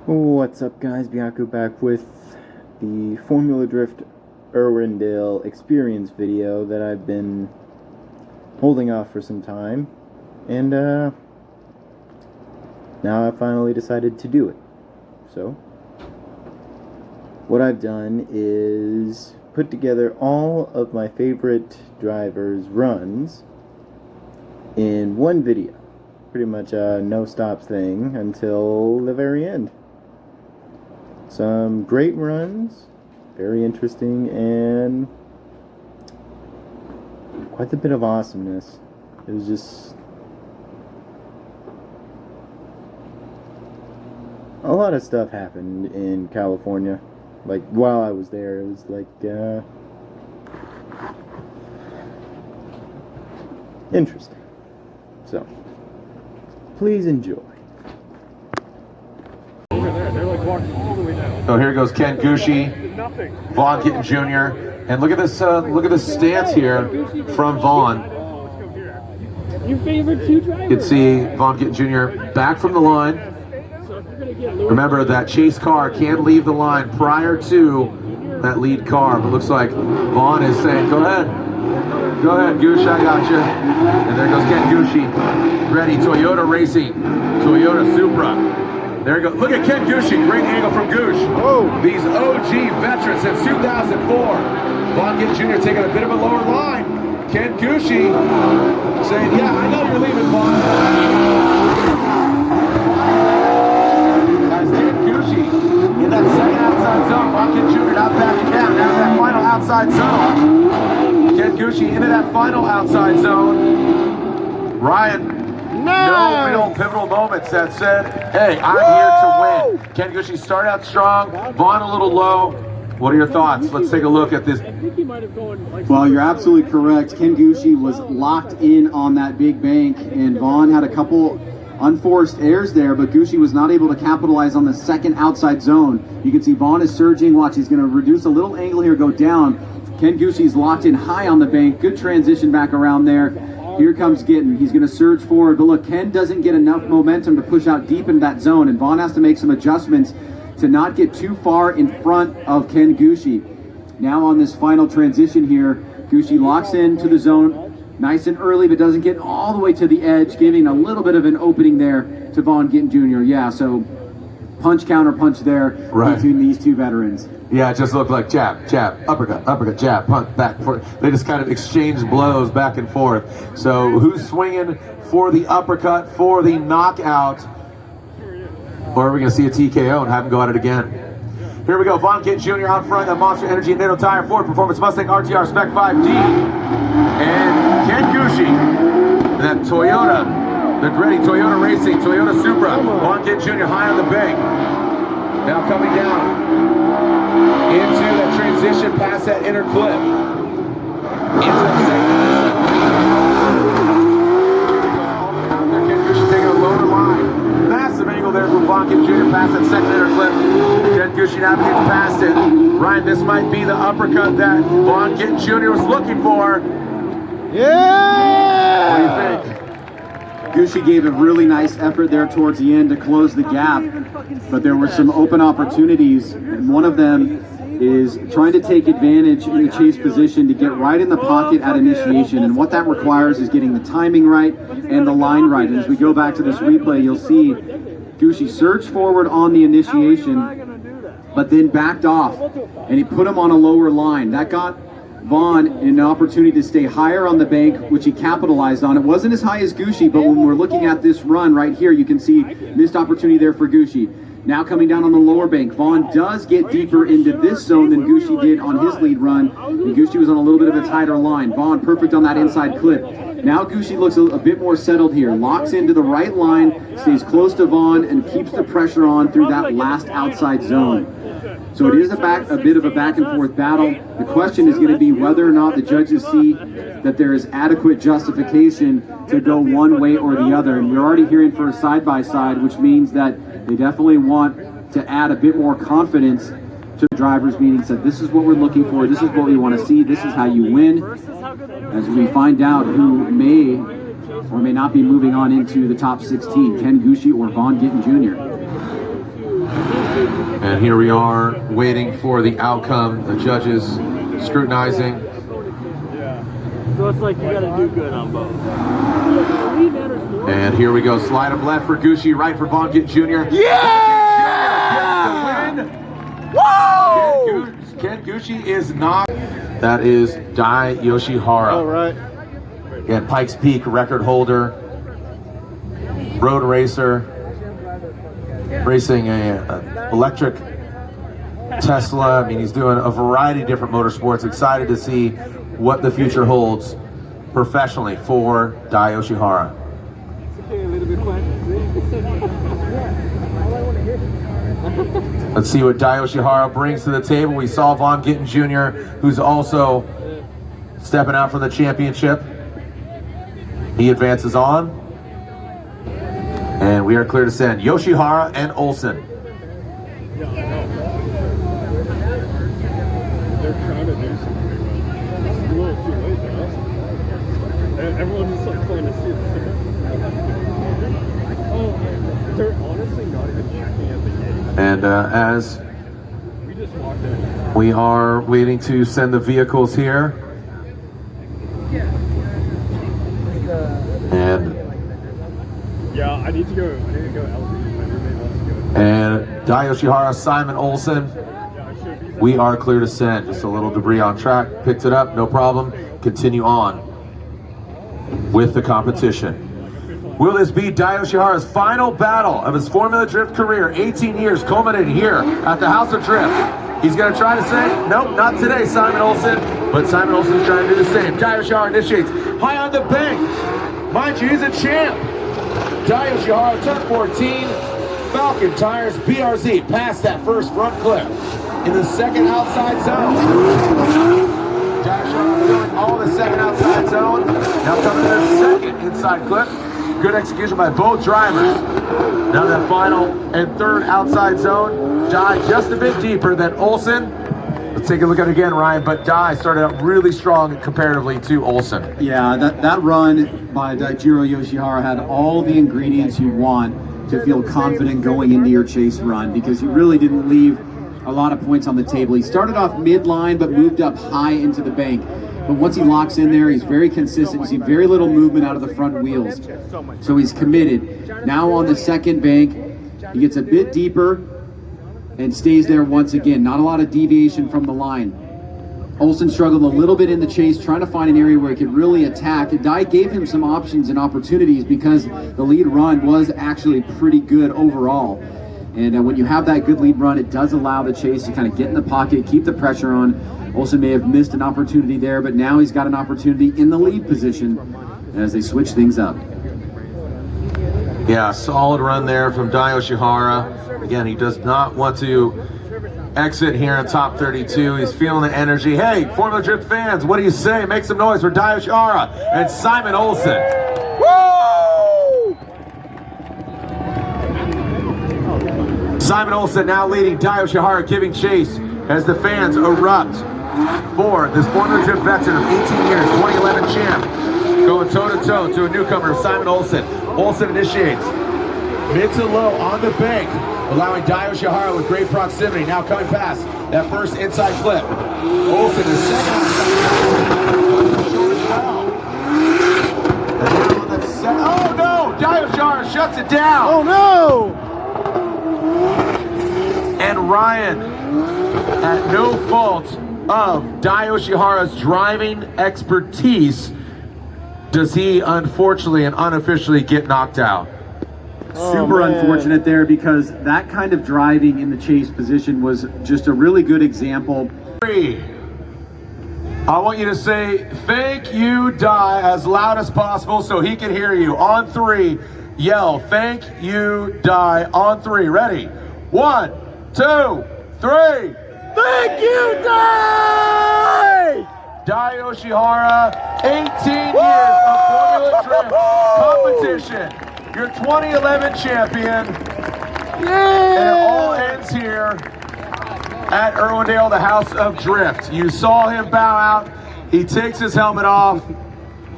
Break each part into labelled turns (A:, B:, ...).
A: What's up, guys? Bianco back with the Formula Drift Irwindale experience video that I've been holding off for some time, and now I finally decided to do it. So what I've done is put together all of my favorite drivers' runs in one video. Pretty much a no-stop thing until the very end. Some great runs, very interesting, and quite a bit of awesomeness. It was just a lot of stuff happened in California. Like, while I was there, it was like interesting. So please enjoy.
B: So here goes Ken Gucci, Vaughn Gittin Jr. And look at this stance here from Vaughn.
C: Your favorite two drivers.
B: You can see Vaughn Gittin Jr. back from the line. Remember that chase car can't leave the line prior to that lead car. But it looks like Vaughn is saying, go ahead, Goosh, I got you. And there goes Ken Gucci. Ready, Toyota Racing, Toyota Supra. There you go. Look at Ken Gucci. Great angle from Goosh. Oh. These OG veterans since 2004. Vaughn Gittin Jr. taking a bit of a lower line. Ken Gucci saying, yeah, I know you're leaving, Vaughn. Guys, Ken Gucci in that second outside zone. Vaughn Gittin Jr. not backing down. Now that final outside zone. Ken Gucci into that final outside zone. Ryan. No real pivotal moments that said, hey, I'm here to win. Ken Gucci started out strong, Vaughn a little low. What are your thoughts? Let's take a look at this.
D: Well, you're absolutely correct. Ken Gucci was locked in on that big bank, and Vaughn had a couple unforced errors there, but Gucci was not able to capitalize on the second outside zone. You can see Vaughn is surging. Watch, he's going to reduce a little angle here, go down. Ken Gucci's locked in high on the bank. Good transition back around there. Here comes Gittin. He's going to surge forward, but look, Ken doesn't get enough momentum to push out deep in that zone, and Vaughn has to make some adjustments to not get too far in front of Ken Gucci. Now on this final transition here, Gucci locks into the zone nice and early, but doesn't get all the way to the edge, giving a little bit of an opening there to Vaughn Gittin Jr. Yeah, so punch, counter punch there between these two veterans.
B: Yeah, it just looked like jab, jab, uppercut, jab, punch, back, forth. They just kind of exchange blows back and forth. So who's swinging for the uppercut, for the knockout? Or are we going to see a TKO and have him go at it again? Here we go, Vaughn Gittin Jr. out front, that Monster Energy and NATO Tire Ford Performance Mustang RTR Spec 5D. And Ken Gucci, that Toyota, the gritty Toyota Racing, Toyota Supra. Vaughn Gittin Jr. high on the bank. Now coming down into that transition past that inner clip. Into the second. Ken Gucci taking a lower line. Massive angle there from Vaughn Gittin Jr. past that second inner clip. Ken Gucci navigates past it. Ryan, this might be the uppercut that Vaughn Gittin Jr. was looking for.
D: Yeah! What do you think? Gucci gave a really nice effort there towards the end to close the gap, but there were some open opportunities, and one of them is trying to take advantage in the chase position to get right in the pocket at initiation, and what that requires is getting the timing right and the line right. And as we go back to this replay, you'll see Gucci surged forward on the initiation, but then backed off, and he put him on a lower line. That got Vaughn an opportunity to stay higher on the bank, which he capitalized on. It wasn't as high as Gucci, but when we're looking at this run right here, you can see missed opportunity there for Gucci. Now coming down on the lower bank, Vaughn does get deeper into this zone than Gucci did on his lead run, and Gucci was on a little bit of a tighter line. Vaughn perfect on that inside clip. Now Gucci looks a bit more settled here, locks into the right line, stays close to Vaughn, and keeps the pressure on through that last outside zone. So it is a bit of a back and forth battle. The question is going to be whether or not the judges see that there is adequate justification to go one way or the other. And we're already hearing for a side-by-side, which means that they definitely want to add a bit more confidence to the drivers' meeting. Said, this is what we're looking for, this is what we want to see, this is how you win. As we find out who may or may not be moving on into the top 16, Ken Gucci or Vaughn Gittin Jr.
B: And here we are waiting for the outcome. The judges scrutinizing.
C: So it's like you gotta do good on both.
B: And here we go. Slide him left for Gucci, right for Von Gittin Jr.
A: Yeah!
B: Gets the win. Whoa! Ken Gucci is not. That is Dai Yoshihara.
A: All right.
B: Again, Pikes Peak record holder, road racer, racing a electric Tesla. I mean, he's doing a variety of different motorsports. Excited to see what the future holds professionally for Dai Yoshihara. Let's see what Dai Yoshihara brings to the table. We saw Von Gittin Jr., who's also stepping out from the championship. He advances on. And we are clear to send Yoshihara and Olsen.
C: They're trying to do something, but it's a little too late though. Everyone's just like playing to see the Oh, they're honestly not even checking at the gate.
B: And as
C: We just walked in.
B: we are waiting to send the vehicles here. And
C: Yeah, I need to go LD. My roommate wants to go.
B: and Dai Yoshihara, Simon Olsen.
C: Yeah, I should be.
B: We are clear to send. Just a little debris on track. Picked it up, no problem. Continue on with the competition. Will this be Dai Yoshihara's final battle of his Formula Drift career? 18 years culminating here at the House of Drift. He's going to try to say, nope, not today, Simon Olsen. But Simon Olsen's trying to do the same. Dai Yoshihara initiates high on the bank. Mind you, he's a champ. Dai Yoshihara, turn 14. Falcon tires, BRZ, past that first front clip. In the second outside zone. Dai Yoshihara doing all the second outside zone. Now coming to the second inside clip. Good execution by both drivers. Now that final and third outside zone. Dai just a bit deeper than Olsen. Let's take a look at it again, Ryan. But Dai started out really strong comparatively to Olsen.
D: Yeah, that run by Daijiro Yoshihara had all the ingredients you want to feel confident going into your chase run, because he really didn't leave a lot of points on the table. He started off midline but moved up high into the bank. But once he locks in there, he's very consistent. You see very little movement out of the front wheels. So he's committed. Now on the second bank, he gets a bit deeper and stays there once again. Not a lot of deviation from the line. Olsen struggled a little bit in the chase, trying to find an area where he could really attack. And Dai gave him some options and opportunities because the lead run was actually pretty good overall. And when you have that good lead run, it does allow the chase to kind of get in the pocket, keep the pressure on. Olsen may have missed an opportunity there, but now he's got an opportunity in the lead position as they switch things up.
B: Yeah, solid run there from Dai Yoshihara. Again, he does not want to exit here in top 32. He's feeling the energy. Hey, Formula Drift fans, what do you say? Make some noise for Dai Yoshihara and Simon Olsen. Woo! Simon Olsen now leading, Dai Yoshihara giving chase as the fans erupt for this Formula Drift veteran of 18 years, 2011 champ, going toe-to-toe to a newcomer, Simon Olsen. Olsen initiates mid to low on the bank, allowing Dai Yoshihara with great proximity. Now coming past that first inside flip. Olsen is second outside. Short as well. And now on the second. Oh no! Dai Yoshihara shuts it down.
A: Oh no!
B: And Ryan, at no fault of Dai Yoshihara's driving expertise, does he unfortunately and unofficially get knocked out.
D: Super unfortunate there, because that kind of driving in the chase position was just a really good example.
B: I want you to say thank you, Dai, as loud as possible so he can hear you. On three, yell thank you, Dai. On three, ready? 1, 2, 3.
A: Thank you, Dai!
B: Dai Yoshihara, 18 years of Formula Drift competition. Your 2011 champion. And it all ends here at Irwindale, the House of Drift. You saw him bow out. He takes his helmet off.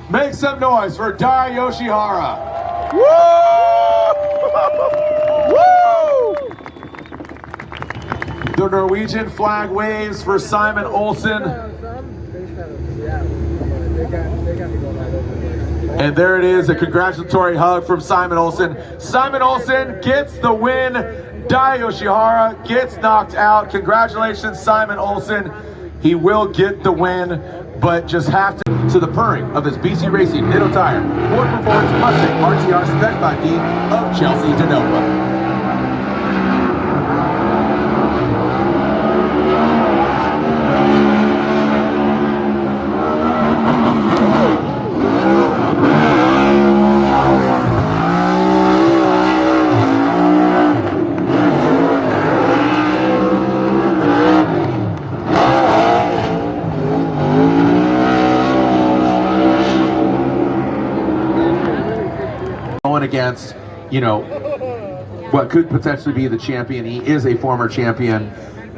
B: Make some noise for Dai Yoshihara.
A: Woo! Woo!
B: for Norwegian, flag waves for Simon Olsen. And there it is, a congratulatory hug from Simon Olsen. Simon Olsen gets the win. Dai Yoshihara gets knocked out. Congratulations, Simon Olsen. He will get the win, but just have to the purring of this BC Racing Nitto Tire Ford Performance Mustang RTR Spec 5D of Chelsea DeNova. Against, you know, what could potentially be the champion. He is a former champion.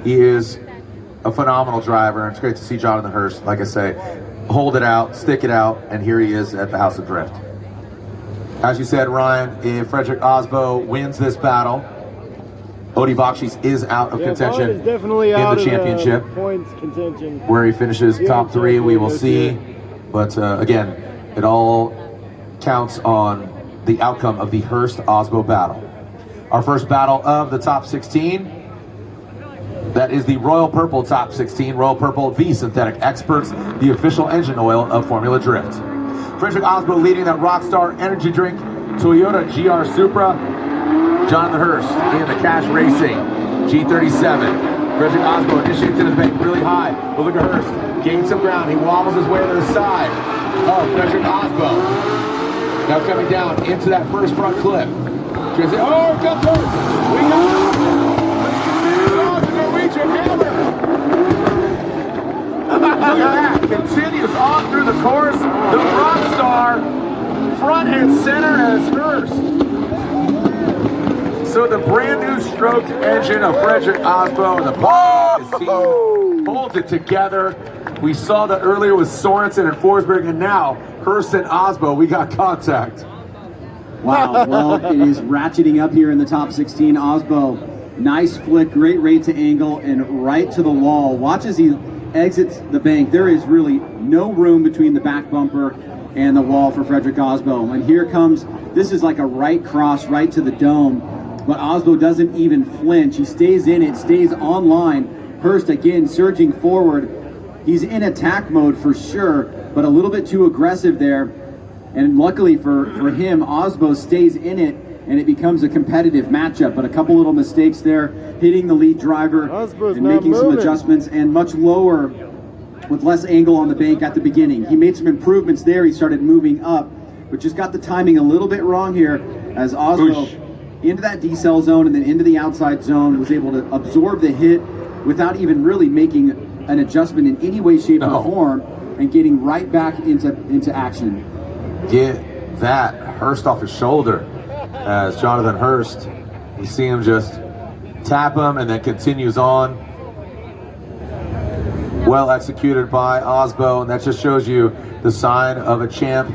B: He is a phenomenal driver. It's great to see Jonathan Hurst, like I say, hold it out, stick it out, and here he is at the House of Drift. As you said, Ryan, if Frederick Osbo wins this battle, Odi Bakshis is out of contention
C: is definitely
B: in
C: out
B: the championship.
C: Of, points contention.
B: Where he finishes top 3, we will see. But again, it all counts on the outcome of the Hurst-Osbo battle. Our first battle of the top 16, that is the Royal Purple top 16. Royal Purple, the synthetic experts, the official engine oil of Formula Drift. Frederick Osbo leading that Rockstar energy drink, Toyota GR Supra. Jonathan Hurst in the Cash Racing G37. Frederick Osbo initiates in his bank really high. But look at Hurst, gains some ground. He wobbles his way to the side of Frederick Osbo. Now coming down into that first front clip. Oh, it comes Hurst. We got the Norwegian hammer. Look at that. Continues on through the course. The Rockstar front and center as Hurst. So the brand new stroked engine of Frederick Osbo and the body of his team holds it together. We saw that earlier with Sorensen and Forsberg, and now Hurst and Osbo, we got contact.
D: Wow, well, it is ratcheting up here in the top 16. Osbo, nice flick, great rate to angle, and right to the wall. Watch as he exits the bank. There is really no room between the back bumper and the wall for Frederick Osbo. And here comes, this is like a right cross right to the dome, but Osbo doesn't even flinch. He stays in it, stays online. Hurst again surging forward. He's in attack mode for sure, but a little bit too aggressive there. And luckily for him, Osbo stays in it, and it becomes a competitive matchup. But a couple little mistakes there, hitting the lead driver and making some adjustments, and much lower with less angle on the bank at the beginning. He made some improvements there. He started moving up, but just got the timing a little bit wrong here as Osbo into that decel zone and then into the outside zone, was able to absorb the hit without even really making an adjustment in any way, shape, or form, and getting right back into action.
B: Get that Hurst off his shoulder as Jonathan Hurst, you see him just tap him and then continues on. Well executed by Osbo, and that just shows you the sign of a champ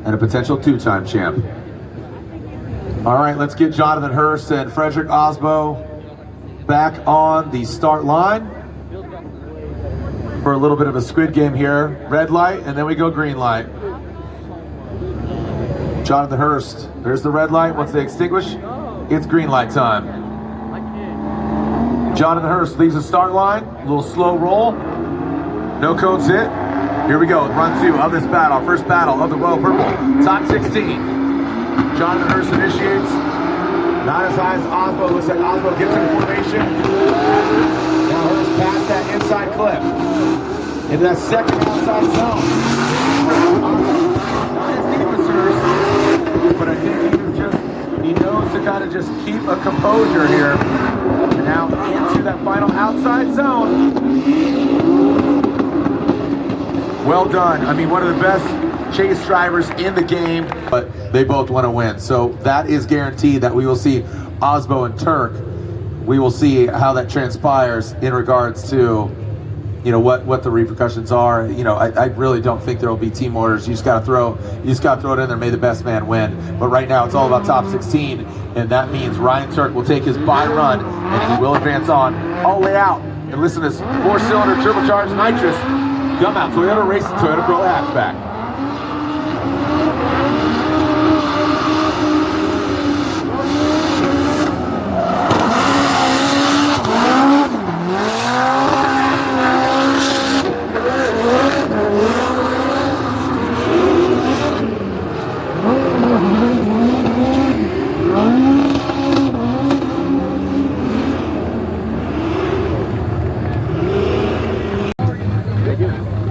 B: and a potential 2-time champ. All right, let's get Jonathan Hurst and Frederick Osbo back on the start line for a little bit of a squid game here. Red light, and then we go green light. Jonathan Hurst, there's the red light. Once they extinguish, it's green light time. Jonathan Hurst leaves the start line, a little slow roll. No cones hit. Here we go, run 2 of this battle. First battle of the Royal Purple, top 16. Jonathan Hurst initiates. Not as high as Osbo. Looks like Osbo gets in formation. Now Hurst past that inside clip into that second outside zone. Not as deep as Hurst, but I think he knows to kind of just keep a composure here. And now into that final outside zone. Well done. I mean, one of the best chase drivers in the game, but they both want to win. So that is guaranteed that we will see Osbo and Turk. We will see how that transpires in regards to what the repercussions are. I really don't think there will be team orders. You just got to throw it in there. May the best man win. But right now it's all about top 16, and that means Ryan Turk will take his bye run, and he will advance on all the way out. And listen to this 4-cylinder turbocharged nitrous gum out Toyota Racing Toyota Corolla hatchback.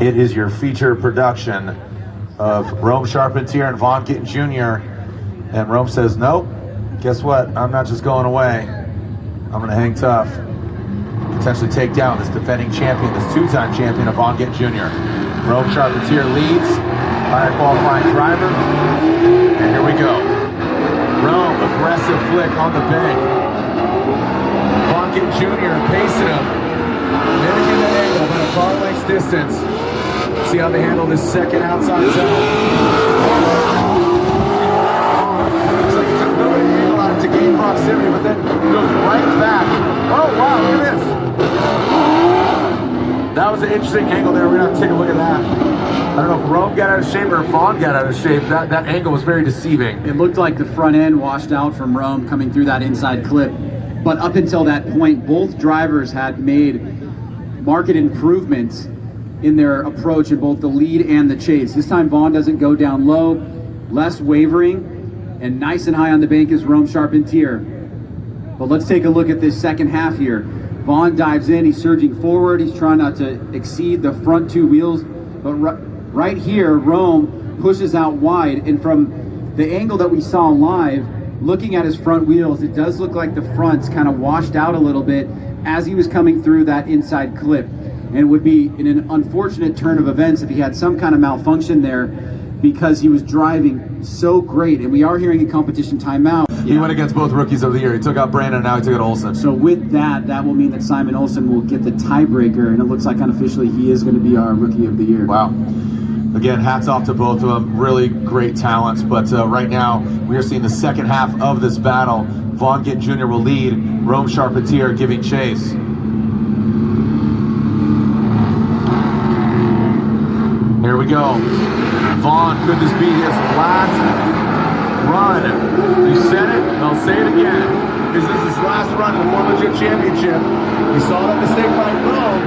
B: It is your feature production of Rome Charpentier and Vaughn Gittin Jr. And Rome says, nope, guess what? I'm not just going away. I'm going to hang tough. Potentially take down this defending champion, this two-time champion of Vaughn Gittin Jr. Rome Charpentier leads, higher qualifying driver. And here we go. Rome, aggressive flick on the bank. Vaughn Gittin Jr. pacing him. Mimicking the angle, but a car length's distance. See how they handle this second outside zone. Looks like he took a little bit of angle out to gain proximity, but then goes right back. Oh, wow, look at this. That was an interesting angle there. We're going to have to take a look at that. I don't know if Rome got out of shape or if Vaughn got out of shape. That angle was very deceiving.
D: It looked like the front end washed out from Rome coming through that inside clip. But up until that point, both drivers had made marked improvements in their approach in both the lead and the chase. This time Vaughn doesn't go down low, less wavering, and nice and high on the bank is Rome Charpentier. But let's take a look at this second half here. Vaughn dives in, he's surging forward, he's trying not to exceed the front two wheels, but right here, Rome pushes out wide, and from the angle that we saw live, looking at his front wheels, it does look like the front's kind of washed out a little bit as he was coming through that inside clip. And it would be in an unfortunate turn of events if he had some kind of malfunction there, because he was driving so great. And we are hearing a competition timeout.
B: He went against both rookies of the year. He took out Brandon, and now he took out Olsen.
D: So with that will mean that Simon Olsen will get the tiebreaker, and it looks like unofficially he is going to be our rookie of the year.
B: Wow. Again, hats off to both of them. Really great talents. But right now, we are seeing the second half of this battle. Vaughn Gittin Jr. will lead. Rome Charpentier giving chase. Here we go. Vaughn, could this be his last run? You said it, I'll say it again. This is his last run in the Formula Drift Championship. We saw that mistake by Rome.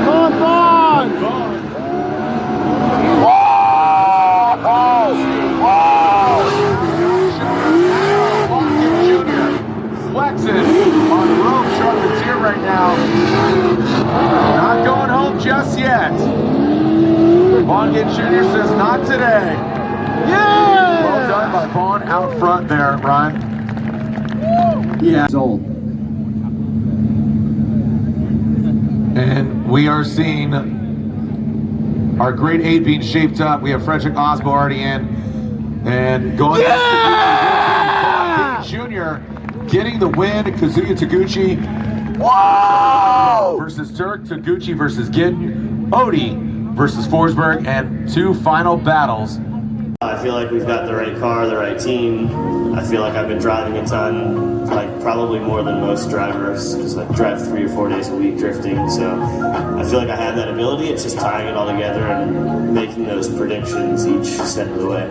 B: Come on, Vaughn! Vaughn Gittin Jr. flexing on Rome Charpentier right now. Not going home just yet. Vaughn Gittin Jr. says, not today. Yeah! Well done by Vaughn out front there, Ryan.
D: Yeah. It's old.
B: And we are seeing our grade 8 being shaped up. We have Frederick Osbo already in. And going back to Jr. getting the win. Kazuya Taguchi. Whoa! Versus Turk. Taguchi versus Gittin. Odie versus Forsberg, and two final battles.
E: I feel like we've got the right car, the right team. I feel like I've been driving a ton, like probably more than most drivers, because I drive 3 or 4 days a week drifting. So I feel like I have that ability. It's just tying it all together and making those predictions each step of the way.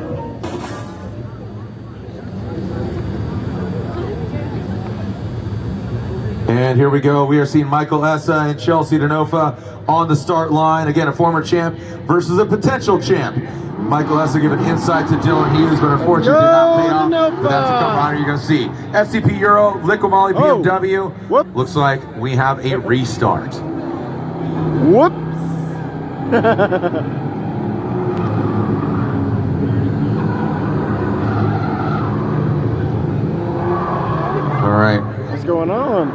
B: And here we go. We are seeing Michael Essa and Chelsea Denofa on the start line. Again, a former champ versus a potential champ. Michael Essa giving insight to Dylan Hughes, but unfortunately did not pay off. But that's a camaraderie you're going to see. FCP Euro, Liquid Molly BMW. Looks like we have a restart.
C: Whoops!
B: All right.
C: What's going on?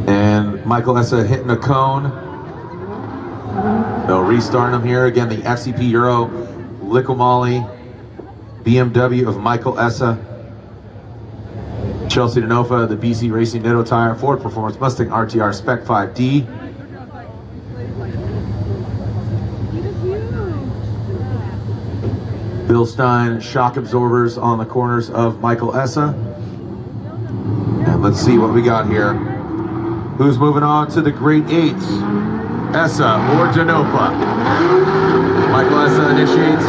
B: And Michael Essa hitting a cone. They'll restart him here. Again, the FCP Euro, Liquid Molly, BMW of Michael Essa. Chelsea Denofa, the BC Racing Nitto Tire, Ford Performance Mustang RTR Spec 5D. Bill Stein, shock absorbers on the corners of Michael Essa. And let's see what we got here. Who's moving on to the Great Eight? Essa or Denofa? Michael Essa initiates.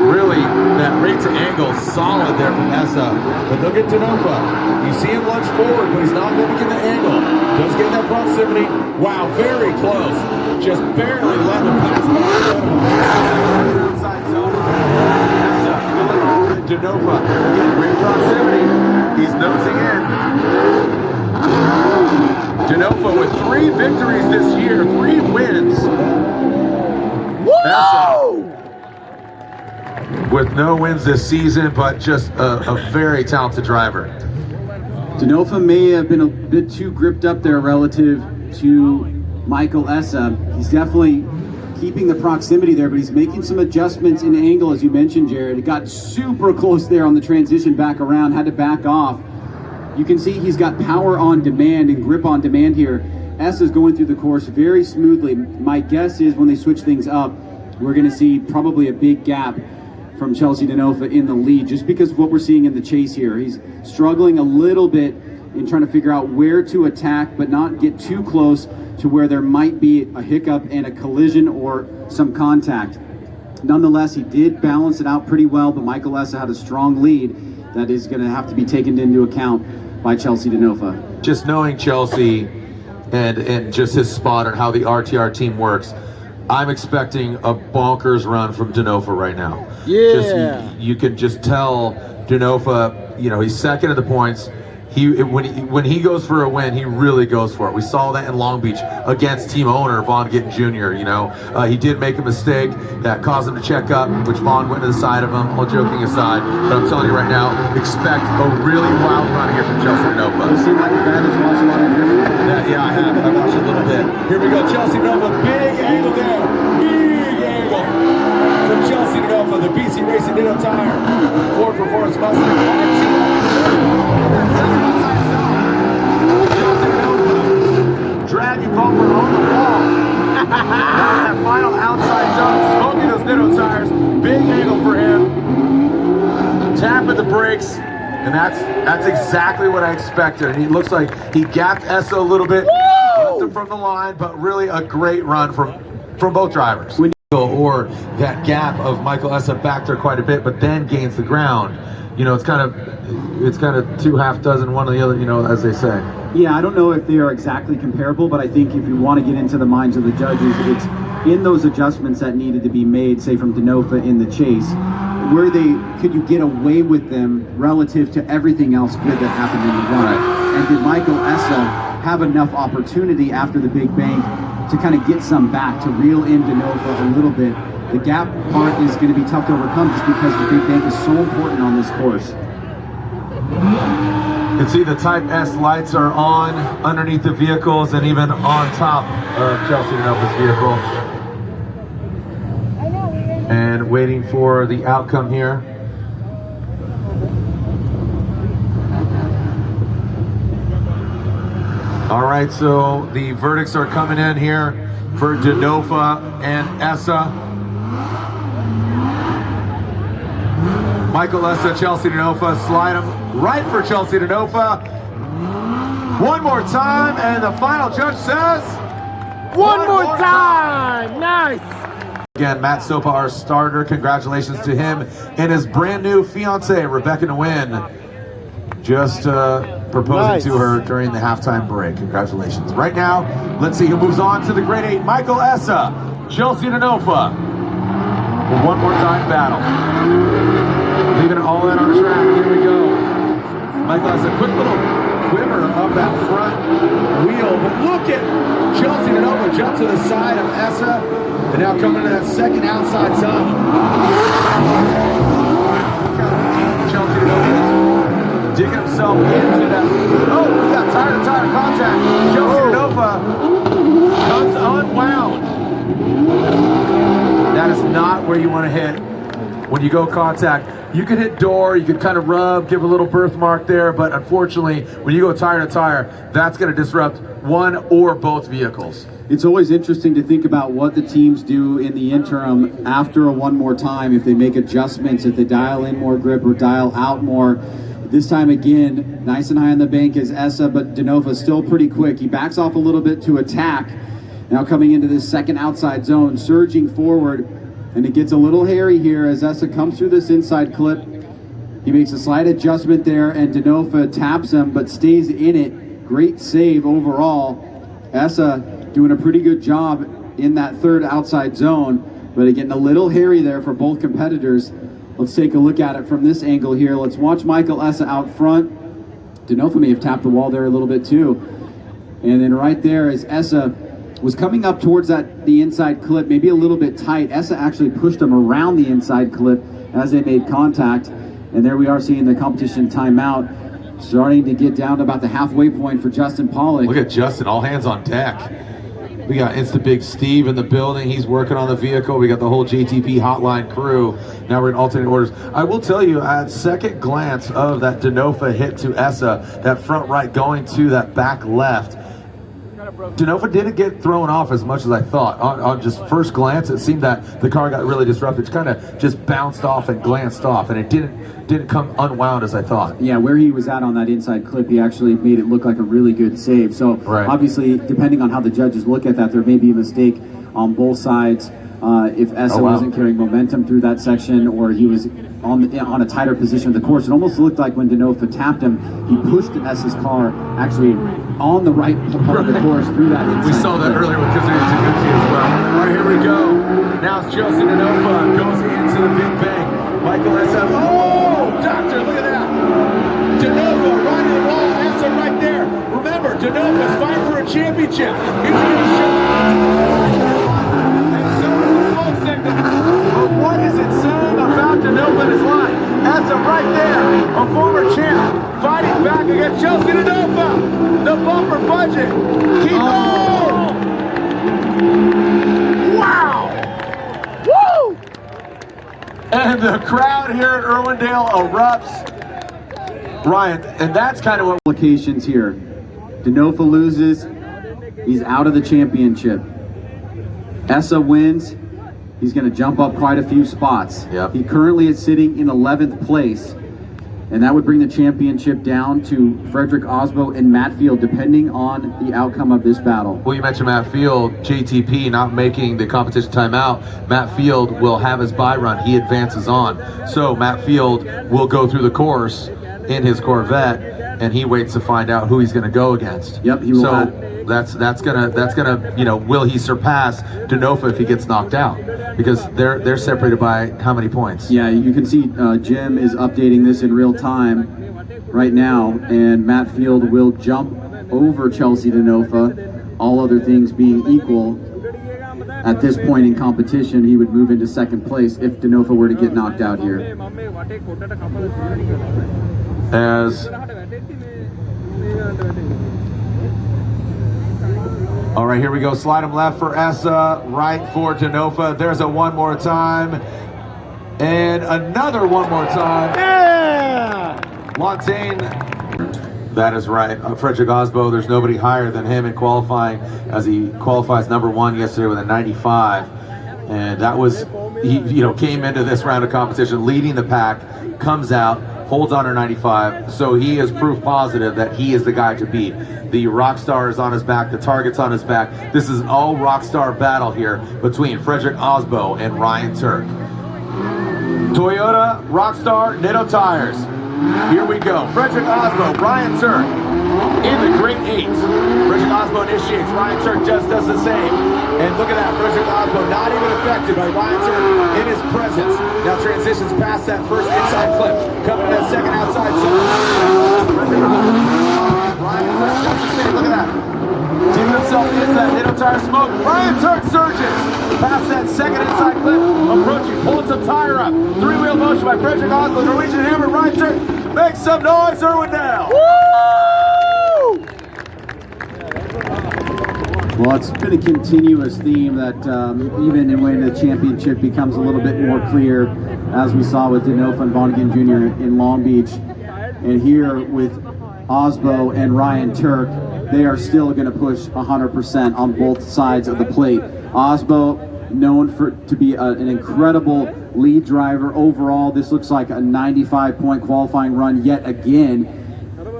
B: Really, that rate to angle solid there from Essa. But look at Denofa. You see him lunge forward, but he's not mimicking the angle. Does get that proximity. Wow, very close. Just barely let him pass by outside zone. Essa filling on Denofa. Again, great proximity. He's nosing in. Denofa with 3 victories this year, 3 wins. Essa with no wins this season, but just a very talented driver.
D: Denofa may have been a bit too gripped up there relative to Michael Essa. He's definitely keeping the proximity there, but he's making some adjustments in angle, as you mentioned, Jared. It got super close there on the transition back around, had to back off. You can see he's got power on demand and grip on demand here. Essa's going through the course very smoothly. My guess is when they switch things up, we're going to see probably a big gap from Chelsea Denofa in the lead, just because of what we're seeing in the chase here. He's struggling a little bit in trying to figure out where to attack, but not get too close to where there might be a hiccup and a collision or some contact. Nonetheless, he did balance it out pretty well, but Michael Essa had a strong lead that is going to have to be taken into account by Chelsea Denofa.
B: Just knowing Chelsea and just his spot and how the RTR team works, I'm expecting a bonkers run from Denofa right now.
A: Yeah.
B: Just, you can just tell Denofa, you know, he's second at the points. When he goes for a win, he really goes for it. We saw that in Long Beach against team owner Vaughn Gittin Jr. You know, he did make a mistake that caused him to check up, which Vaughn went to the side of him. All joking aside, but I'm telling you right now, expect a really wild run here from Chelsea Denofa.
D: You seem like a guy that's watched a lot of drifting.
B: Yeah, I have. I watched a little bit. Here we go, Chelsea Denofa, big angle there, big angle from Chelsea Denofa, the BC Racing Nitto Tire, Ford Performance Mustang. Dragging bumper on the wall. That final outside zone, smoking those Nitto tires. Big angle for him. Tapping the brakes, and that's exactly what I expected. And he looks like he gapped Essa a little bit, left him from the line, but really a great run from both drivers. Or that gap of Michael Essa back there quite a bit, but then gains the ground. You know, it's kind of 2 half dozen, one or the other, you know, as they say.
D: Yeah, I don't know if they are exactly comparable, but I think if you want to get into the minds of the judges, it's in those adjustments that needed to be made, say from Denofa in the chase, could you get away with them relative to everything else good that happened in the run? And did Michael Essa have enough opportunity after the big bank to kind of get some back, to reel in Denofa a little bit? The gap part is going to be tough to overcome just because the big bank is so important on this course.
B: You can see the Type S lights are on underneath the vehicles and even on top of Chelsea Denofa's vehicle. And waiting for the outcome here. All right, so the verdicts are coming in here for Denofa and Essa. Michael Essa, Chelsea Denofa, slide him right for Chelsea Denofa. One more time, and the final judge says,
A: One more time! Nice!
B: Again, Matt Sopa, our starter. Congratulations to him and his brand new fiance, Rebecca Nguyen. Just proposing to her during the halftime break. Congratulations. Right now, let's see who moves on to the Grade 8. Michael Essa, Chelsea Denofa. One more time battle. Leaving it all in on track. Here we go. Michael has a quick little quiver of that front wheel, but look at Chelsea Denofa jump to the side of Essa, and now coming to that second outside zone. Chelsea Denofa digging himself into that. Oh, we got tire-to-tire contact. Chelsea Denofa comes unwound. That is not where you want to hit when you go contact, you can hit door, you can kind of rub, give a little birthmark there, but unfortunately, when you go tire to tire, that's going to disrupt one or both vehicles.
D: It's always interesting to think about what the teams do in the interim after a one more time, if they make adjustments, if they dial in more grip or dial out more. This time again, nice and high on the bank is Essa, but Denofa still pretty quick. He backs off a little bit to attack. Now coming into this second outside zone, surging forward, and it gets a little hairy here as Essa comes through this inside clip. He makes a slight adjustment there, and Denofa taps him, but stays in it. Great save overall. Essa doing a pretty good job in that third outside zone, but getting a little hairy there for both competitors. Let's take a look at it from this angle here. Let's watch Michael Essa out front. Denofa may have tapped the wall there a little bit too. And then right there as Essa was coming up towards the inside clip, maybe a little bit tight. Essa actually pushed him around the inside clip as they made contact. And there we are seeing the competition timeout starting to get down to about the halfway point for Justin Pollock.
B: Look at Justin, all hands on deck. We got Insta Big Steve in the building. He's working on the vehicle. We got the whole JTP hotline crew. Now we're in alternate orders. I will tell you, at second glance of that Denofa hit to Essa, that front right going to that back left, Denofa didn't get thrown off as much as I thought. On just first glance, it seemed that the car got really disrupted. It kind of just bounced off and glanced off, and it didn't come unwound as I thought.
D: Yeah, where he was at on that inside clip, he actually made it look like a really good save. So obviously, depending on how the judges look at that, there may be a mistake on both sides. If Essa wasn't carrying momentum through that section, or he was on a tighter position of the course. It almost looked like when Denofa tapped him, he pushed Essa's car actually on the right part of the course through that inside.
B: We saw that earlier with Kazumi Taguchi as well. All right, here we go. Now it's Chelsea Denofa goes into the big bang. Michael Essa. Oh, doctor, look at that. Denofa right in the wall. Essa right there. Remember, Denofa's fighting for a championship. He's going to show. But what is it saying about Denofa in his line? Essa right there, a former champ, fighting back against Chelsea Denofa. The bumper budget. Keep on. Wow. Woo! And the crowd here at Irwindale erupts. Ryan, and that's kind of what
D: implications here. Denofa loses, he's out of the championship. Essa wins, he's going to jump up quite a few spots.
B: Yep.
D: He currently is sitting in 11th place, and that would bring the championship down to Frederick Osbo and Matt Field, depending on the outcome of this battle.
B: Well, you mentioned Matt Field, JTP not making the competition timeout. Matt Field will have his bye run. He advances on. So Matt Field will go through the course in his Corvette, and he waits to find out who he's going to go against.
D: Yep, he will.
B: So that's gonna you know, will he surpass Denofa if he gets knocked out? Because they're separated by how many points?
D: Yeah, you can see Jim is updating this in real time right now, and Matt Field will jump over Chelsea Denofa. All other things being equal, at this point in competition, he would move into second place if Denofa were to get knocked out here.
B: All right, here we go. Slide him left for Essa, right for Denofa. There's a one more time. And another one more time. Yeah! Montaigne. That is right. Frederick Osbo, there's nobody higher than him in qualifying, as he qualifies #1 yesterday with a 95. And that was, he came into this round of competition leading the pack, comes out, holds on to 95. So he is proof positive that he is the guy to beat. The Rockstar is on his back, the target's on his back. This is an all Rockstar battle here between Frederick Osbo and Ryan Turk. Toyota, Rockstar, Nitto Tires. Here we go. Frederick Osbo, Ryan Turk in the Great 8. Frederick Osbo initiates. Ryan Turk just does the same. And look at that. Frederick Osbo not even affected by Ryan Turk in his presence. Now transitions past that first inside clip. Coming to that second outside zone. Ryan Turk does the same. Look at that. Digging himself into that Nitto Tire smoke. Ryan Turk surges past that second inside clip. Approaching, pulling some tire up. Three-wheel motion by Frederick Osbo. Norwegian Hammer. Ryan Turk makes some noise. Irwindale. Woo!
D: Well, it's been a continuous theme that even when the championship becomes a little bit more clear, as we saw with Denofa and Vonnegut Jr. in Long Beach. And here with Osbo and Ryan Turk, they are still going to push 100% on both sides of the plate. Osbo, known to be an incredible lead driver overall. This looks like a 95-point qualifying run yet again.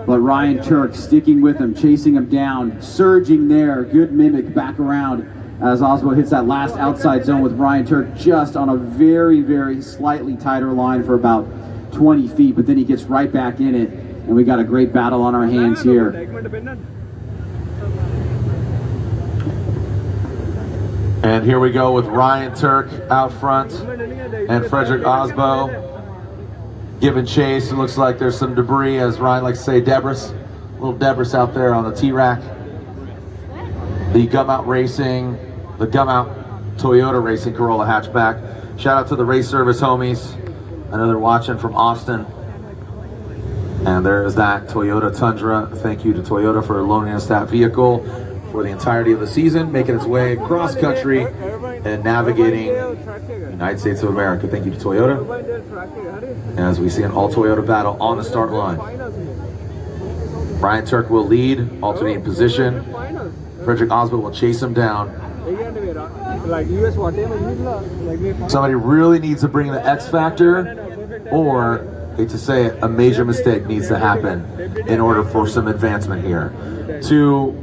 D: But Ryan Turk sticking with him, chasing him down, surging there. Good mimic back around as Osbo hits that last outside zone with Ryan Turk just on a very, very slightly tighter line for about 20 feet. But then he gets right back in it, and we got a great battle on our hands here.
B: And here we go with Ryan Turk out front and Frederick Osbo giving chase. It looks like there's some debris, as Ryan likes to say, debris. A little debris out there on the T-Rack. The Gum Out Racing, the Gum Out Toyota Racing Corolla hatchback. Shout out to the race service homies. I know they're watching from Austin. And there's that Toyota Tundra. Thank you to Toyota for loaning us that vehicle for the entirety of the season, making its way across country and navigating the United States of America. Thank you to Toyota. As we see an all-Toyota battle on the start line. Ryan Turk will lead, alternating position. Frederick Osbo will chase him down. Somebody really needs to bring the X factor, or, hate to say it, a major mistake needs to happen in order for some advancement here. To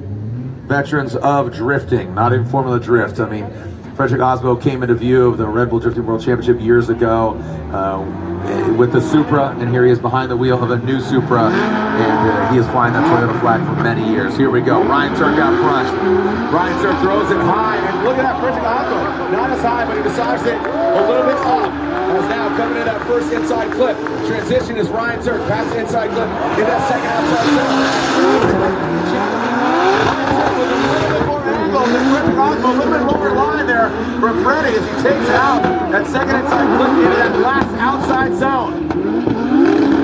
B: veterans of drifting, not in Formula Drift. I mean, Frederick Osbo came into view of the Red Bull Drifting World Championship years ago with the Supra, and here he is behind the wheel of a new Supra, and he is flying that Toyota flag for many years. Here we go, Ryan Turk out front. Ryan Turk throws it high, and look at that, Frederick Osbo, not as high, but he decides it a little bit up. As now coming in that first inside clip. Transition is Ryan Turk, past the inside clip, in that second outside zone. A little bit lower line there for Freddie as he takes out that second inside clip into that last outside zone.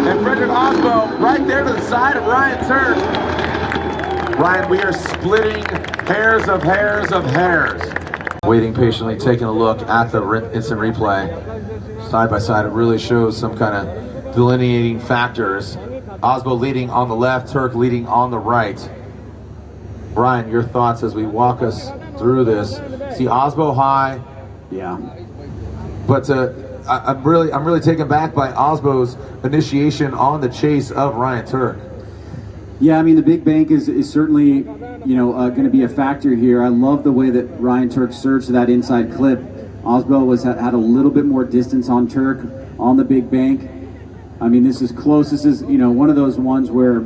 B: And Frederick Osbo right there to the side of Ryan Turk. Ryan, we are splitting hairs of hairs of hairs. Waiting patiently, taking a look at the instant replay. Side by side, it really shows some kind of delineating factors. Osbo leading on the left, Turk leading on the right. Brian, your thoughts as we walk us through this. See Osbo high,
D: Yeah.
B: but I'm really taken back by Osbo's initiation on the chase of Ryan Turk.
D: Yeah, I mean, the big bank is certainly, going to be a factor here. I love the way that Ryan Turk surged to that inside clip. Osbo had a little bit more distance on Turk on the big bank. I mean, this is close. This is, one of those ones where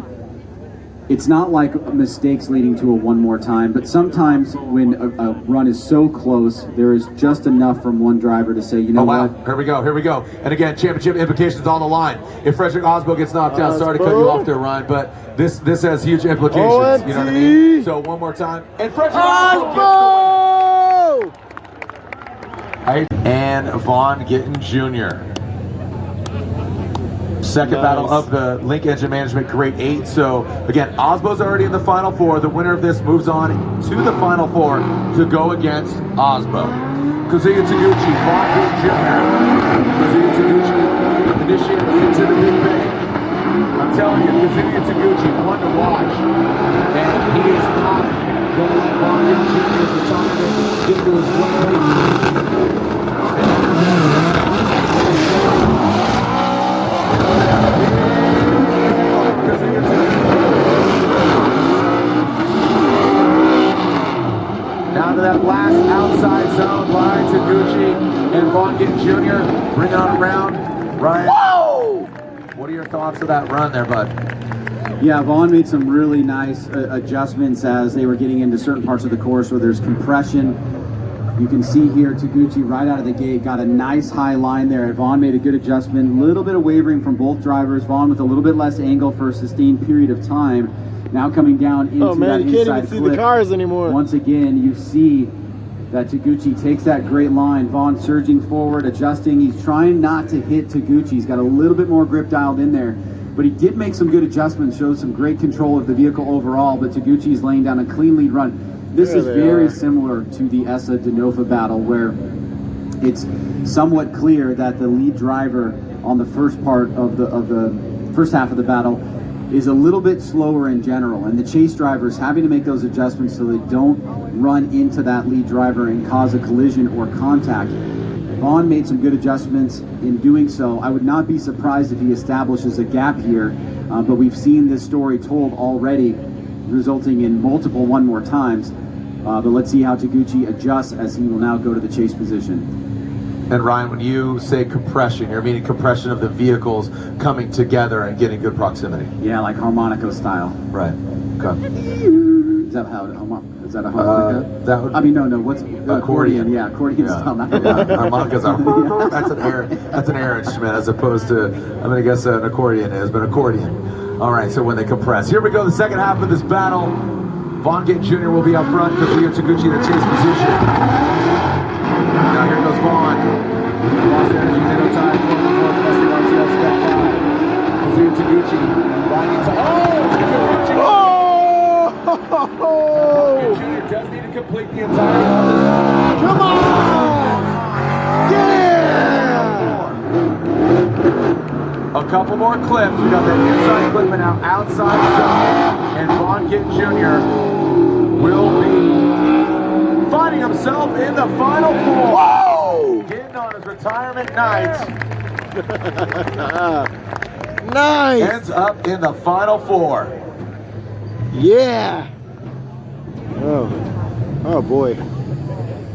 D: it's not like mistakes leading to a one more time, but sometimes when a run is so close, there is just enough from one driver to say,
B: wow,
D: what?
B: Here we go. And again, championship implications on the line. If Frederick Osbo gets knocked out, sorry to cut you off there, Ryan, but this has huge implications. You know what I mean? So one more time. And Frederick Osbo! And Vonnegut Jr. Second battle of the Link Engine Management Grade 8. So again, Osbo's already in the Final Four. The winner of this moves on to the Final Four to go against Osbo. Kazuya Taguchi, Vonnegut Jr. Kazuya Taguchi initiated into the big bank. I'm telling you, Kazuya Taguchi, one to watch. And he is not going to let Vonnegut Jr. the top of it get to his way. Down to that last outside zone by Taguchi and Vonnegut Jr. Bring on around. Ryan, whoa! What are your thoughts of that run there, bud?
D: Yeah, Vaughn made some really nice adjustments as they were getting into certain parts of the course where there's compression. You can see here Taguchi right out of the gate got a nice high line there. Vaughn made a good adjustment. A little bit of wavering from both drivers. Vaughn with a little bit less angle for a sustained period of time. Now coming down into that inside
A: you can't even see the cars anymore.
D: Once again, you see that Taguchi takes that great line. Vaughn surging forward, adjusting. He's trying not to hit Taguchi. He's got a little bit more grip dialed in there. But he did make some good adjustments, shows some great control of the vehicle overall. But Taguchi's laying down a clean lead run. This is very similar to the ESSA Denofa battle where it's somewhat clear that the lead driver on the first part of the first half of the battle is a little bit slower in general, and the chase drivers having to make those adjustments so they don't run into that lead driver and cause a collision or contact. Vaughn made some good adjustments in doing so. I would not be surprised if he establishes a gap here, but we've seen this story told already, resulting in multiple one more times. But let's see how Taguchi adjusts as he will now go to the chase position.
B: And Ryan, when you say compression, you're meaning compression of the vehicles coming together and getting good proximity.
D: Yeah, like harmonica style.
B: Right. Okay.
D: Is that how? Is that a harmonica?
B: That would.
D: I mean, no. What's
B: accordion?
D: Yeah, accordion style. Not
B: Harmonicas are. That's an air instrument as opposed to. I'm gonna guess an accordion is, but accordion. All right. So when they compress, here we go. The second half of this battle. Vaughn Gittin Jr. will be up front because Kazuya Taguchi in a chase position. Now here goes Vaughn. Lost energy, middle time, Mustang RTL step 5. Kazuya Taguchi riding to. Oh! Jr. does need to complete the entire run.
A: Come on! Yeah!
B: A couple more clips. We got that inside clip and now outside zone. And Vaughn Gittin Jr. will be finding himself in the final 4.
A: Whoa!
B: Getting on his retirement night.
A: Nice!
B: Ends up in the final 4.
A: Yeah! Oh boy.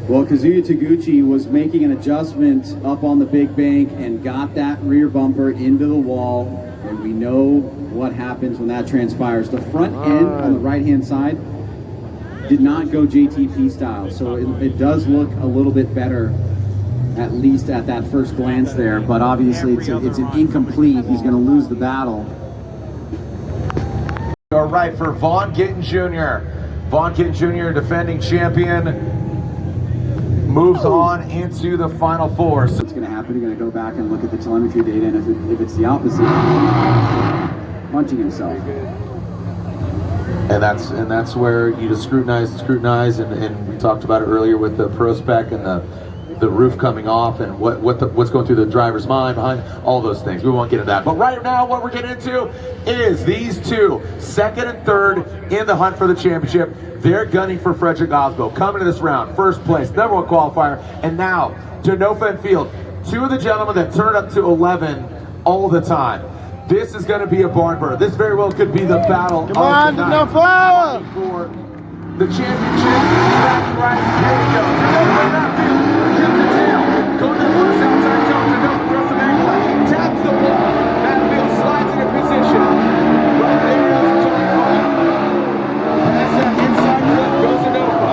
D: Well, Kazuya Taguchi was making an adjustment up on the big bank and got that rear bumper into the wall, and we know what happens when that transpires. The front end on the right-hand side did not go JTP style, so it does look a little bit better, at least at that first glance there, but obviously it's an incomplete. He's going to lose the battle.
B: All right, for Vaughn Gittin Jr. Vaughn Gittin Jr., defending champion, moves on into the final 4. So
D: What's going to happen? You're going to go back and look at the telemetry data, and if it's the opposite, punching himself.
B: And that's where you just scrutinize, and we talked about it earlier with the pro spec and the roof coming off and what's going through the driver's mind behind all those things. We won't get into that. But right now, what we're getting into is these two, second and third in the hunt for the championship. They're gunning for Frederick Osbo. Coming to this round, first place, number 1 qualifier, and now Denofa and Field, 2 of the gentlemen that turn up to 11 all the time. This is going to be a barn burner. This very well could be the battle
A: Come on, Denofa!
B: For the championship. Right, here we go. Denofa, tip to tail. Go to the first outside zone. Denofa throws some angle. Taps the wall. Matfield slides into position. Right there is Denofa. Pass that inside clip goes Denofa.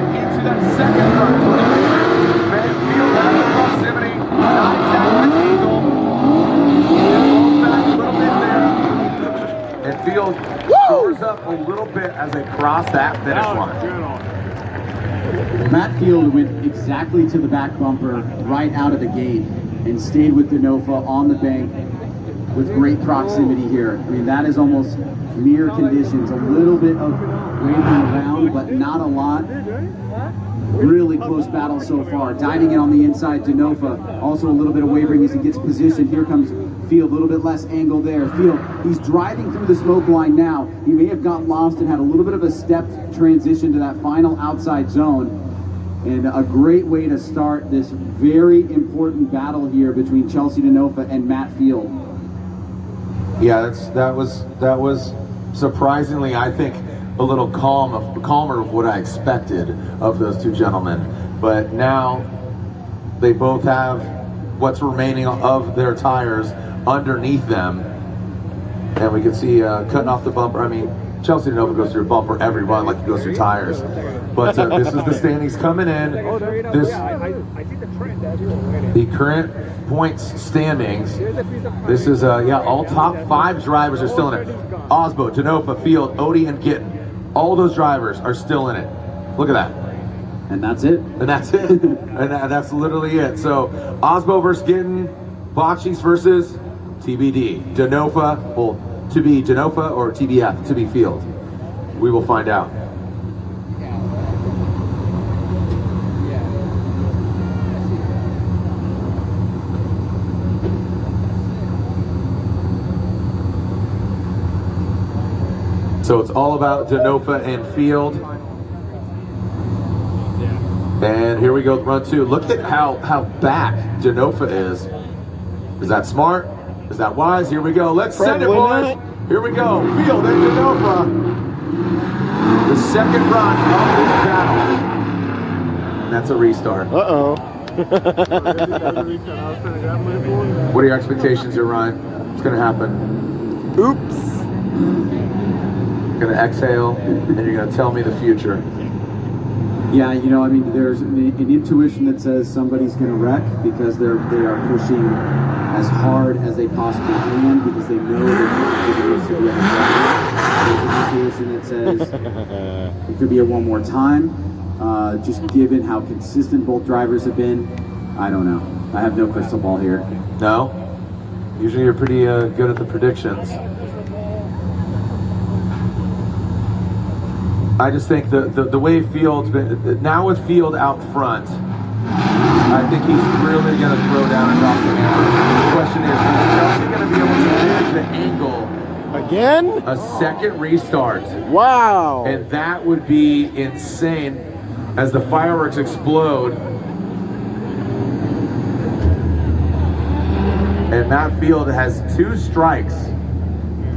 B: And into that second front clip. Matfield has the proximity. Not exactly legal. It goes back a little bit there. And Field shores up a little bit as they cross that finish line.
D: Matt Field went exactly to the back bumper right out of the gate and stayed with Denofa on the bank with great proximity here. I mean, that is almost mirror conditions. A little bit of waving around, but not a lot. Really close battle so far. Diving in on the inside, Denofa. Also a little bit of wavering as he gets positioned. Here comes Field, a little bit less angle there. Field, he's driving through the smoke line now. He may have gotten lost and had a little bit of a stepped transition to that final outside zone. And a great way to start this very important battle here between Chelsea Denofa and Matt Field.
B: Yeah, that was surprisingly, I think, a little calmer of what I expected of those two gentlemen. But now they both have what's remaining of their tires underneath them, and we can see cutting off the bumper. I mean, Chelsea Denofa goes through a bumper every run like he goes through tires. But this is the standings coming in. The current points standings. This is all top 5 drivers are still in it. Osbo, Denofa, Field, Odie, and Gittin. All those drivers are still in it. Look at that.
D: And that's it.
B: And that's it. And that's literally it. So Osbo versus Gittin, Bocci's versus TBD. Denofa, well, to be Denofa or TBF, to be Field. We will find out. So it's all about Denofa and Field. And here we go, run 2. Look at how back Denofa is. Is that smart? Is that wise? Here we go. Let's send it, boys. Here we go. Field and Denofa. The second run of this battle. And that's a restart.
C: Uh-oh.
B: What are your expectations here, Ryan? What's going to happen?
C: Oops.
B: You're going to exhale, and you're going to tell me the future.
D: Yeah, you know, I mean, there's an intuition that says somebody's going to wreck because they are pushing as hard as they possibly can because they know they're going to the other side. There's an intuition that says it could be a one more time. Just given how consistent both drivers have been, I don't know. I have no crystal ball here.
B: No? Usually you're pretty good at the predictions. I just think the way Field's been, now with Field out front, I think he's really going to throw down and drop the hammer. The question is Chelsea going to be able to manage the angle?
C: Again?
B: A second restart.
C: Wow.
B: And that would be insane as the fireworks explode. And Matt Field has 2 strikes.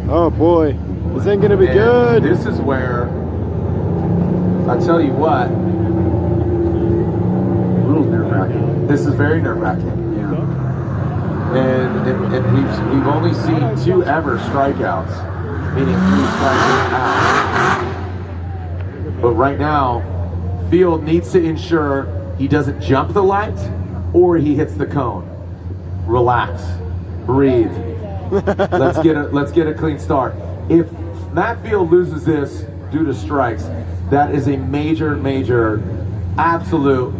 C: Oh boy, this ain't gonna be
B: And
C: good.
B: This is where, I tell you what,
D: A little nerve-wracking.
B: this is very nerve-wracking.
D: Yeah.
B: And we've only seen 2 ever strikeouts, meaning 3 strikes and out. But right now, Field needs to ensure he doesn't jump the light or he hits the cone. Relax, breathe. Let's get a clean start. If Matt Field loses this due to strikes, that is a major, absolute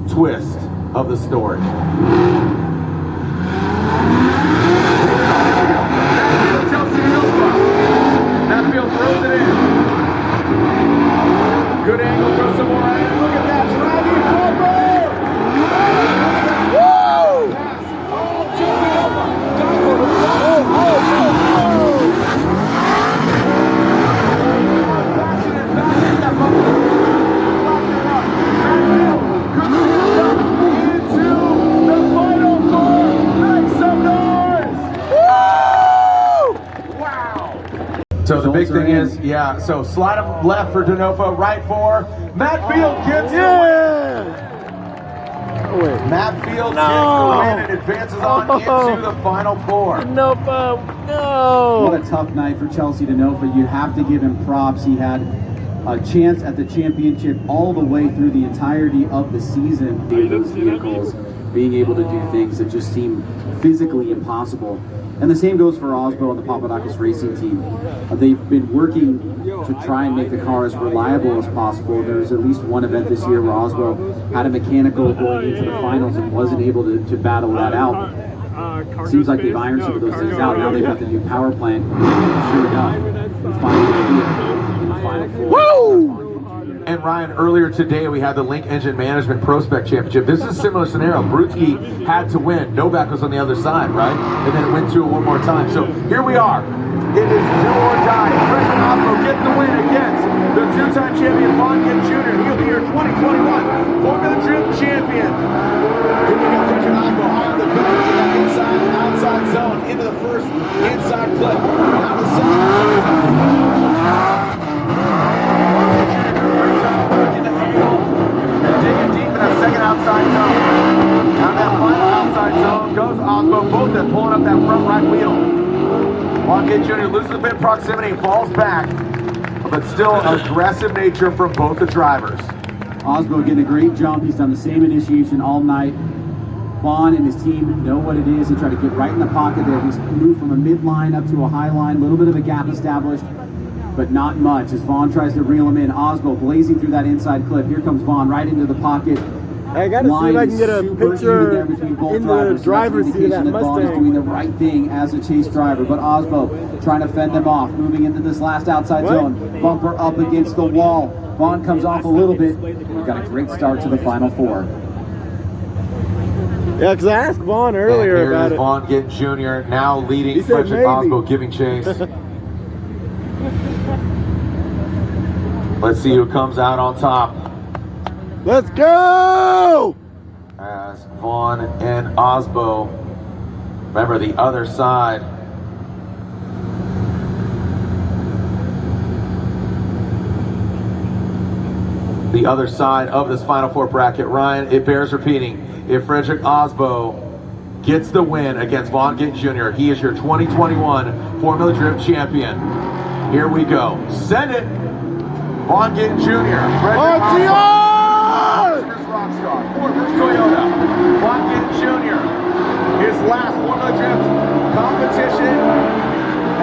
B: twist of the story. Matt Field throws it in. Good angle, throws some more in. Look at that, driving bumper! Woo! So the big thing is, yeah, so slide him left for Denofa, right for Matt Field gets the win. Matt Field gets the win and advances on into the Final Four.
C: No.
D: What a tough night for Chelsea Denofa. You have to give him props. He had a chance at the championship all the way through the entirety of the season. Those vehicles being able to do things that just seem physically impossible. And the same goes for Osbo and the Papadakis racing team. They've been working to try and make the car as reliable as possible. There's at least one event this year where Osbo had a mechanical going into the finals and wasn't able to battle that out. Seems like they've ironed some of those things out. Now they've got the new power plant. Sure enough, we finally in the Final Four.
C: Woo!
B: And Ryan, earlier today we had the Link Engine Management Prospect Championship. This is a similar scenario. Brutsky had to win. Novak was on the other side, right? And then it went through one more time. So here we are. It is do or die. Frederick Osmo gets the win against the 2-time champion Von Gitt Jr. He'll be your 2021 Formula Drift champion. Here we go. Frederick Osmo high on the gun in the inside, outside zone into the first inside clip. Now the second. Second outside zone. Now that final outside zone goes Osmo. Both are pulling up that front right wheel. Von Gitt Jr. loses a bit of proximity, falls back, but still aggressive nature from both the drivers.
D: Osbo getting a great jump. He's done the same initiation all night. Vaughn and his team know what it is. They try to get right in the pocket there. He's moved from a midline up to a high line. A little bit of a gap established, but not much as Vaughn tries to reel him in. Osbo blazing through that inside clip. Here comes Vaughn right into the pocket.
C: I gotta see if I can get a picture in the driver's seat of that
D: Vaughn is doing the right thing as a chase driver, but Osbo trying to fend them off, moving into this last outside zone. Bumper up against the wall. Vaughn comes off a little bit. We've got a great start to the Final Four.
C: Yeah, because I asked Vaughn earlier about it.
B: Von Gitt Jr. now leading
C: He said
B: Frederick
C: maybe.
B: Osbo, giving chase. Let's see who comes out on top.
A: Let's go!
B: As Vaughn and Osbo. Remember the other side. The other side of this Final Four bracket, Ryan, it bears repeating. If Frederick Osbo gets the win against Vaughn Gittin Jr., he is your 2021 Formula Drift champion. Here we go. Send it. Vaughn Gittin Jr.
A: RTR!
B: First Rockstar. Ford versus Toyota. Vaughn Gittin Jr. His last Formula Drift competition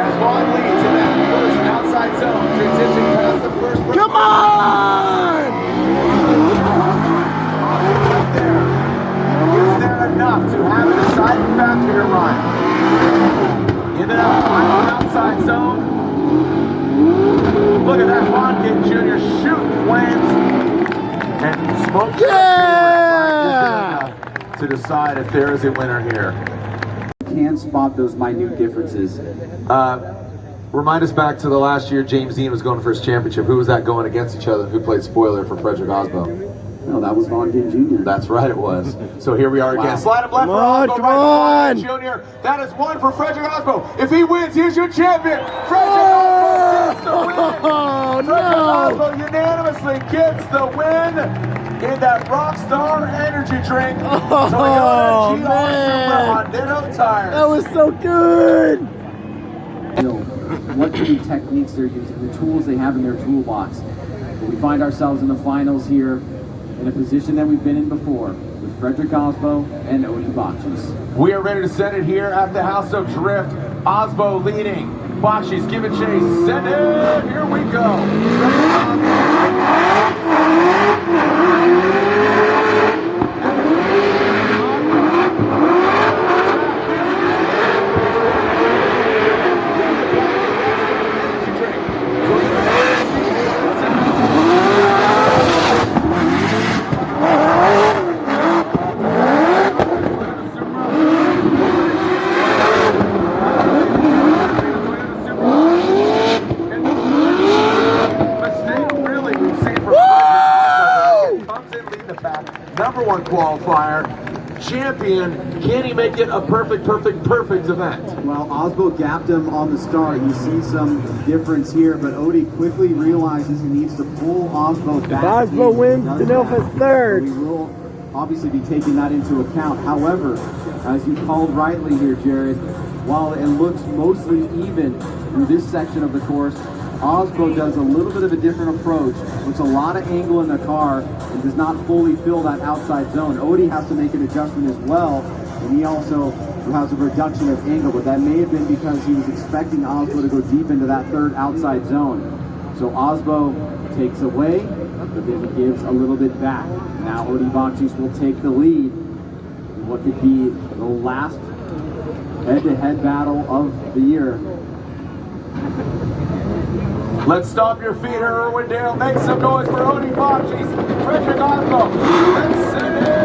B: as Vaughn leads in that first outside zone. Transition past the first.
A: Come on!
B: Right there. Is there enough to have a deciding factor here, Ryan? Into that final outside zone. Look at that, Vaughn Gittin Jr. shooting flames and smoke.
A: Yeah!
B: To decide if there is a winner here.
D: Can spot those minute differences.
B: Remind us back to the last year James Dean was going for his championship. Who was that going against each other? Who played spoiler for Frederick Osbo?
D: No, that was Vaughn Gittin Jr.
B: That's right, it was. So here we are again. Slide him left
A: Come
B: for
A: on,
B: Osbo,
A: come
B: right
A: on.
B: for Vaughn Jr. That is one for Frederick Osbo. If he wins, he's your champion. Frederick Osbo gets the win.
A: Oh,
B: Frederick
A: no!
B: Osbo unanimously gets the win in that Rockstar energy drink.
A: Oh,
B: Toyota
A: man.
B: GR Super tires.
A: That was so good!
D: What new techniques they're using, the tools they have in their toolbox. But we find ourselves in the finals here in a position that we've been in before with Frederick Osbo and Odie Bakshis.
B: We are ready to send it here at the House of Drift. Osbo leading. Bakshis give it chase. Send it. Here we go. Number one qualifier, champion. Can he make it a perfect event?
D: Well, Osbo gapped him on the start. You see some difference here, but Odie quickly realizes he needs to pull Osbo back.
A: If Osbo wins,
D: Does
A: Danilfa's
D: that.
A: third.
D: So we will obviously be taking that into account. However, as you called rightly here, Jared, while it looks mostly even through this section of the course, Osbo does a little bit of a different approach, puts a lot of angle in the car, and does not fully fill that outside zone. Odie has to make an adjustment as well, and he also has a reduction of angle, but that may have been because he was expecting Osbo to go deep into that third outside zone. So Osbo takes away, but then he gives a little bit back. Now Odie Bakshis will take the lead in what could be the last head-to-head battle of the year.
B: Let's stomp your feet here, Irwindale. Make some noise for Odie Bakshis. Frederick Osbo. Let's send it.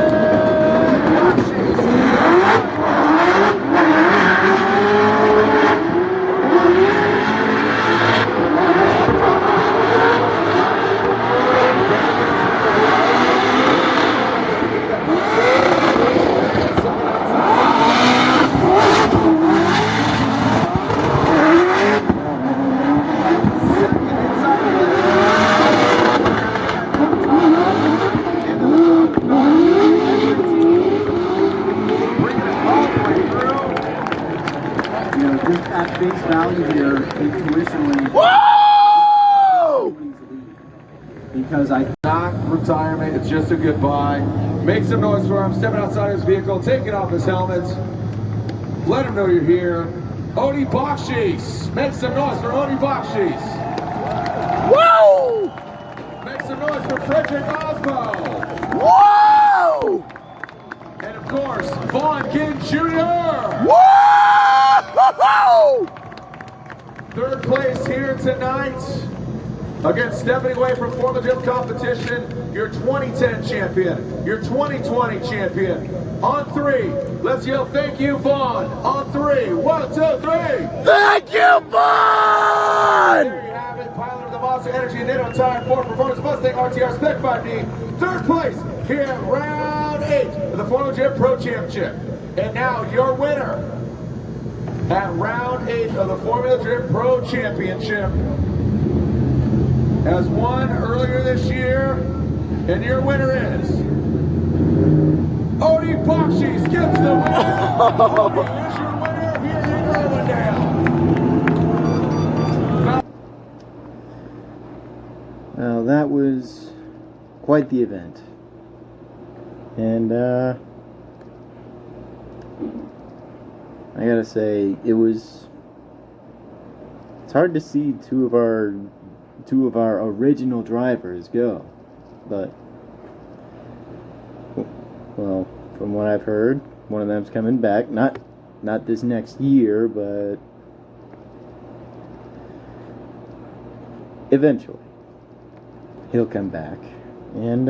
D: At face value here, intuitionally,
A: Woo!
D: because I
B: Not retirement, it's just a goodbye. Make some noise for him, stepping outside his vehicle, taking off his helmet. Let him know you're here. Odie Bakshis. Make some noise for Odie Bakshis.
A: Woo!
B: Make some noise for Frederick Osbo.
A: Woo!
B: And of course, Vaughn Gittin Jr.
A: Woo!
B: Third place here tonight. Again, stepping away from Formula Drift competition, your 2010 champion, your 2020 champion. On three, let's yell thank you, Vaughn. On three, 1, 2, 3.
A: Thank you, Vaughn!
B: There you have it, pilot of the Boss Monster Energy Nano Tire Ford Performance Mustang RTR Spec 5D. Third place here in round 8 of the Formula Drift Pro Championship. And now your winner at round 8 of the Formula Drift Pro Championship has won earlier this year. And your winner is Odie Bakshi skips the win. Odie is your winner here in Irwindale.
A: Well, that was quite the event. And, I gotta say, it's hard to see two of our original drivers go. But, well, from what I've heard, one of them's coming back. Not this next year, but eventually he'll come back. And,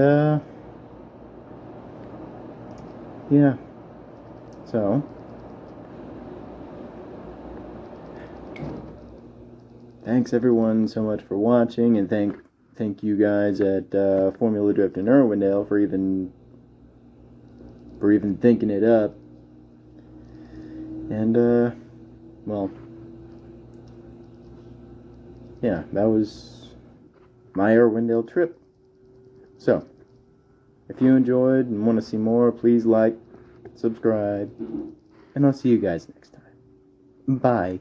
A: yeah. So, thanks everyone so much for watching, and thank you guys at Formula Drift in Irwindale for even thinking it up. And well, yeah, that was my Irwindale trip. So, if you enjoyed and want to see more, please like, subscribe, and I'll see you guys next time. Bye.